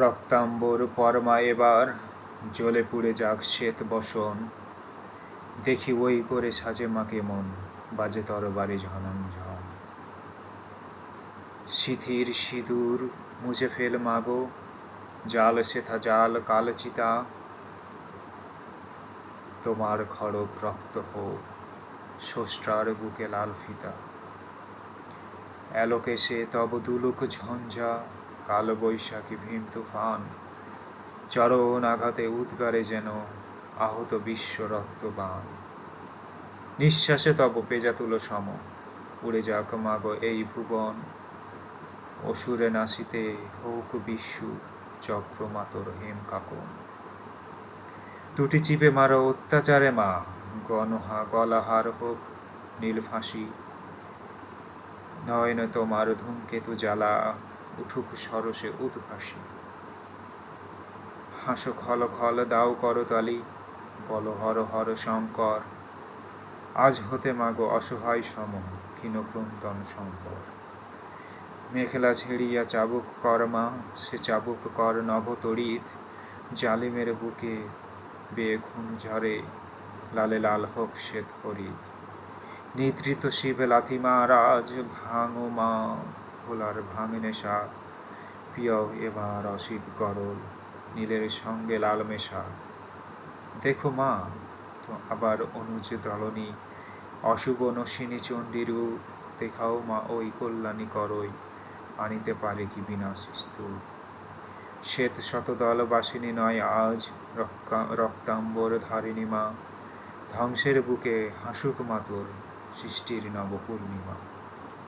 রক্তাম্বর পরমা এবার জ্বলে পুড়ে যাক শ্বেত বসন, দেখি ওই করে সাজে মা কেমন, বাজে তরবারি ঝনন ঝন। সিথির সিঁদুর মুছে ফেল মাগো, জাল সেথা জাল কাল চিতা, তোমার খড়গ রক্ত হোক স্রষ্টার বুকে লাল ফিতা। অ্যালোকেশে তব দুলুক ঝঞ্ঝা, কাল বৈশাখী ভীম তুফান, চরণ আঘাতে উদ্গারে যেন আহত বিশ্ব রক্তবান। নিঃশ্বাসে তব পেজা তুলো সম, উড়ে যাক মাগো এই ভুবন, অসুরে নাসিতে হোক বিশ্বু চক্র মাতর হেম কাকন। টুটি চিপে মারো অত্যাচারে মা, গলাহার হোক নীল ফাঁসি, নয়ন তোমার ধূমকেতু জ্বালা উঠুক সরসে উদ্ভাসী। হাসো খল খল দাও করতালি, বল হর হর শঙ্কর, আজ হতে মাগো অসহায় সম ক্ষীণ ক্রন্দন সম্পর। মেখেলা ছেড়িয়া চাবুক কর মা, সে চাবুক কর নভ তড়িৎ, জালিমের বুকে বেয়ে খুন ঝরে, লালে লাল হোক শ্বেত হরিৎ। নিদ্রিত শিবে লাথি মার আজ, ভাঙো মা ভোলার ভাঙ নেশা, পিয়াও এবার অশিব গরল, নীলের সঙ্গে লাল মেশা। দেখো মা তো আবার অনুজ দলনী, অশুভ নসিনী চণ্ডী রূপ, দেখাও মা ওই কল্যাণী করই, আনিতে পারে কি বিনাশ স্তূপ। শ্বেত শতদল বাসিনী নয় আজ, রক্তাম্বর ধারিণী মা, ধ্বংসের বুকে হাসুক মাতর সৃষ্টির নব পূর্ণিমা।